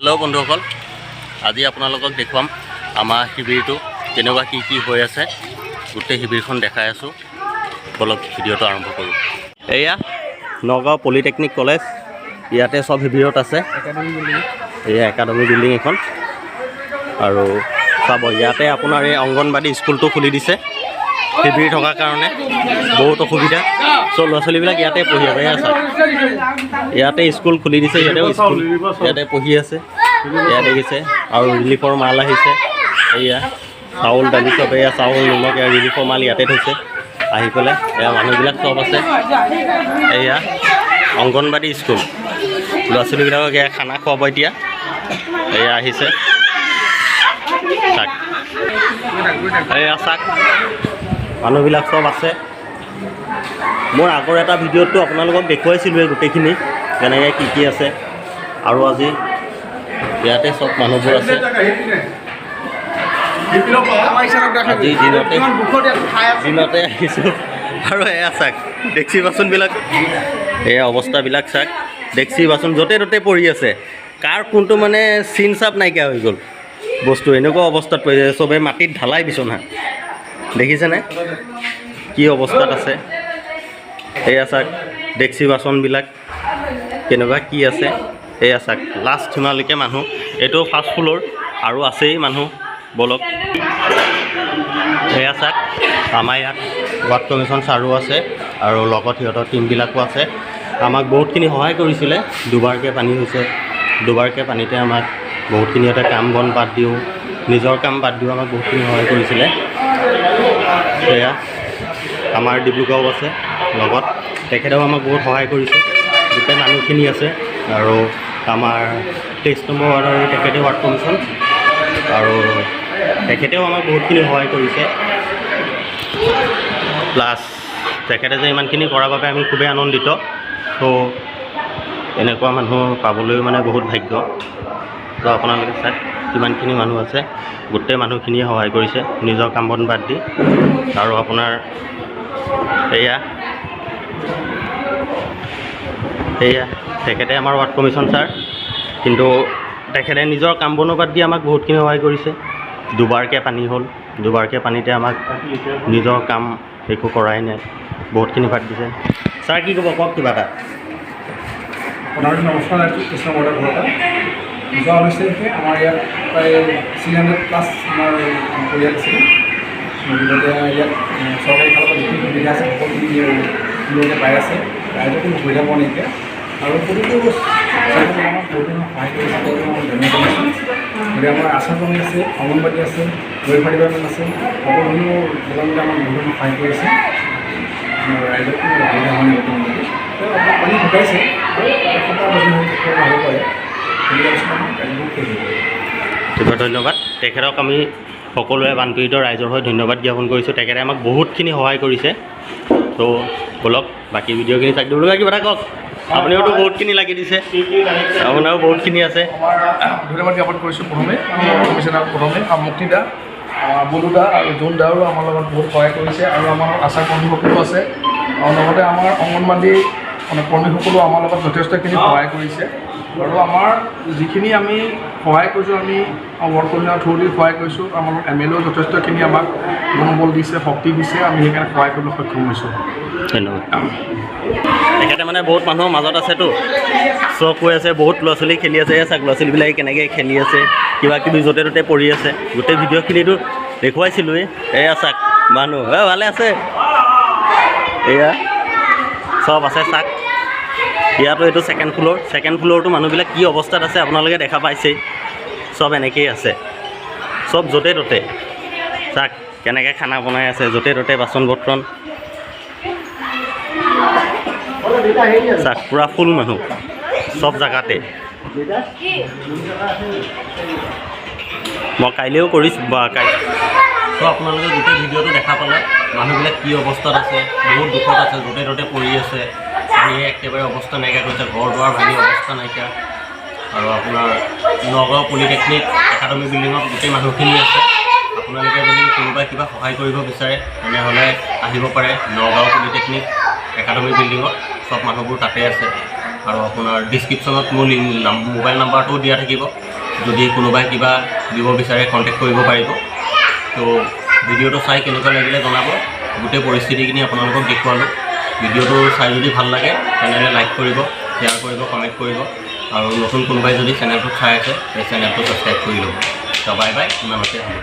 Hello बंधुসকল আজি আপোনালোকক দেখুৱাম আমাৰ শিবিৰটো কেনেকুৱা কি হৈ আছে গোটেই শিবিৰখন দেখাই আছো বলক ভিডিঅটো আৰম্ভ কৰো এয়া নগাঁও পলিটেকনিক কলেজ ইয়াতে সব শিবিৰত আছে এয়া একাডেমি বিল্ডিং এখন আৰু সব ইয়াতে আপোনাৰ এই অংগনবাদী স্কুলটো খুলি দিছে শিবিৰ থকাৰ কাৰণে বহুত অসুবিধা সব ল'ৰা-ছোৱালীবিলাক ইয়াতে পঢ়ি আছে ইয়াতে স্কুল খুলি দিছে ইয়াতে পঢ়ি আছে এয়া দেখিছে আৰু ৰিলিফৰ মাল আহিছে এয়া চাউল দালি চব এয়া চাউল নিমখ এয়া ৰিলিফৰ মাল ইয়াতে থৈছে আহি পেলাই এয়া মানুহবিলাক চব আছে এয়া অংগনবাদী স্কুল ল'ৰা-ছোৱালীবিলাকক এয়া খানা খুৱাব এতিয়া এয়া আহিছে এয়া চাক মানুহবিলাক চব আছে মোৰ আগৰ এটা ভিডিঅ'টো আপোনালোকক দেখুৱাইছিলোঁ গোটেইখিনি কেনেকৈ কি আছে আৰু আজি ইয়াতে সব মানুহবোৰ আছে আজি দিনতে আহিছোঁ আৰু এয়া চাক ডেক্সি বাচনবিলাক এয়া অৱস্থাবিলাক চাক ডেক্সি বাচন য'তে ত'তে পৰি আছে কাৰ কোনটো মানে চিন চাপ নাইকিয়া হৈ গ'ল বস্তু এনেকুৱা অৱস্থাত পৰি আছে চবে মাটিত ঢালাই বিচনা দেখিছেনে কি অৱস্থাত আছে এয়া চাক ডেক্সি বাচনবিলাক কেনেকুৱা কি আছে এয়া চাক লাষ্ট সীমালৈকে মানুহ এইটো ফাৰ্ষ্ট ফ্ল'ৰ আৰু আছেই মানুহ বলক এয়া চাক আমাৰ ইয়াত ৱাৰ্ড কমিশ্যন ছাৰো আছে আৰু লগত সিহঁতৰ টীমবিলাকো আছে আমাক বহুতখিনি সহায় কৰিছিলে দুবাৰকৈ পানী হৈছে দুবাৰকৈ পানীতে আমাক বহুতখিনি সিহঁতে কাম বন বাদ দিওঁ নিজৰ কাম বাদ দিওঁ আমাক বহুতখিনি সহায় কৰিছিলে এয়া আমাৰ ডিব্ৰুগড় আছে লগত তেখেতেও আমাক বহুত সহায় কৰিছে গোটেই মানুহখিনি আছে আৰু আমাৰ 23 নম্বৰ ৱাৰ্ডৰ তেখেতে ৱাৰ্ড কমিশ্যন আৰু তেখেতেও আমাক বহুতখিনি সহায় কৰিছে প্লাছ তেখেতে যে ইমানখিনি কৰাৰ বাবে আমি খুবেই আনন্দিত ত' এনেকুৱা মানুহ পাবলৈও মানে বহুত ভাগ্য তো আপোনালোকে চাওক কিমানখিনি মানুহ আছে গোটেই মানুহখিনিয়ে সহায় কৰিছে নিজৰ কাম বন বাদ দি আৰু আপোনাৰ এয়া তেখেতে আমাৰ ৱাৰ্ড কমিশ্যন ছাৰ কিন্তু তেখেতে নিজৰ কাম বনো বাদ দি আমাক বহুতখিনি সহায় কৰিছে দুবাৰকৈ পানী হ'ল দুবাৰকৈ পানীতে আমাক নিজৰ কাম একো কৰাই নাই বহুতখিনি বাদ দিছে ছাৰ কি ক'ব কওক কিবা এটা আপোনাৰ নমস্কাৰ কৃষ্ণ বৰ্ডৰ ঘৰতে যোৱা হৈছে আমাৰ ইয়াত প্ৰায় 300+ আমাৰ পৰিয়াল আছিলে গতিকে ইয়াত চৰকাৰী ফালৰ পৰা যিখিনি সুবিধা আছে সকলোখিনি লোকে পাই আছে ৰাইজকো সুবিধা পোৱা নাইকিয়া আৰু প্ৰতিটো আমাক বহুতখিনি সহায় কৰিছে ধন্যবাদ জনাইছোঁ গতিকে আমাৰ আশা কৰ্মী আছে অংগনবাদী আছে ৱেলফেয়াৰ ডিপাৰ্টমেণ্ট আছে সকলোখিনিও তেওঁলোকে আমাক বহুতখিনি সহায় কৰিছে ৰাইজকো সুবিধা হোৱা নাই পানী শুকাইছে ধন্যবাদ তেখেতক আমি সকলোৱে বানপীড়িত ৰাইজৰ হৈ ধন্যবাদ জ্ঞাপন কৰিছোঁ তেখেতে আমাক বহুতখিনি সহায় কৰিছে তো বলক বাকী ভিডিঅ'খিনি চাই দিবলগীয়া কিবা এটা কওক আপুনিওতো বহুতখিনি লাগি দিছে আপোনাৰো বহুতখিনি আছে ধন্যবাদ জ্ঞাপন কৰিছোঁ প্ৰথমে মুক্তিদা বলুদা আৰু জোন দাও আমাৰ লগত বহুত সহায় কৰিছে আৰু আমাৰ আশা কৰ্মীসকলো আছে আৰু লগতে আমাৰ অংগনবাদী কৰ্মীসকলেও আমাৰ লগত যথেষ্টখিনি সহায় কৰিছে আৰু আমাৰ যিখিনি আমি সহায় কৰিছোঁ আমি ৱাৰ্ড কমিশ্যনৰ থ্ৰুদি সহায় কৰিছোঁ আমাৰ MLAও যথেষ্টখিনি আমাক মনোবল দিছে শক্তি দিছে আমি সেইকাৰণে সহায় কৰিবলৈ সক্ষম হৈছোঁ ধন্যবাদ তেখেতে মানে বহুত মানুহৰ মাজত আছেতো চখ হৈ আছে বহুত ল'ৰা-ছোৱালী খেলি আছে চাওক ল'ৰা-ছোৱালীবিলাকে কেনেকৈ খেলি আছে কিবা কিবি য'তে ত'তে পৰি আছে গোটেই ভিডিঅ'খিনিতো দেখুৱাইছিলোঁৱেই এয়া চাওক মানুহ ভালে আছে এয়া চব আছে চাওক ইয়াতো এইটো ছেকেণ্ড ফ্ল'ৰটো মানুহবিলাক কি অৱস্থাত আছে আপোনালোকে দেখা পাইছেই চব এনেকেই আছে চব য'তে ত'তে চাওক কেনেকৈ খানা বনাই আছে য'তে ত'তে বাচন বৰ্তন চাওক পূৰা ফুল মানুহ চব জেগাতে মই কাইলৈও কৰিছোঁ ত' আপোনালোকে গোটেই ভিডিঅ'টো দেখা পালে মানুহবিলাক কি অৱস্থাত আছে বহুত দুখত আছে য'তে ত'তে পৰি আছে পানীয়ে একেবাৰে অৱস্থা নাইকিয়া কৰিছে ঘৰ দুৱাৰ ভাঙি অৱস্থা নাইকিয়া আৰু আপোনাৰ নগাঁও পলিটেকনিক একাডেমি বিল্ডিঙত গোটেই মানুহখিনি আছে আপোনালোকে যদি কোনোবাই কিবা সহায় কৰিব বিচাৰে তেনেহ'লে আহিব পাৰে নগাঁও পলিটেকনিক একাডেমি বিল্ডিঙত সব মানুহবোৰ তাতে আছে আৰু আপোনাৰ ডিছক্ৰিপশ্যনত মোৰ মোবাইল নাম্বাৰটোও দিয়া থাকিব, যদি কোনোবাই কিবা দিব বিচাৰে কণ্টেক্ট কৰিব পাৰিব। তো ভিডিঅ'টো চাই কেনেকুৱা লাগিলে জনাব, গোটেই পৰিস্থিতিখিনি আপোনালোকক দেখুৱালোঁ। ভিডিঅ'টো চাই যদি ভাল লাগে তেনেহ'লে লাইক কৰিব, শ্বেয়াৰ কৰিব, কমেণ্ট কৰিব, আৰু নতুন কোনোবাই যদি চেনেলটো চাই আছে সেই চেনেলটো ছাবস্ক্ৰাইব কৰি ল'ব। তো বাই বাই, ইমানতে হ'ব।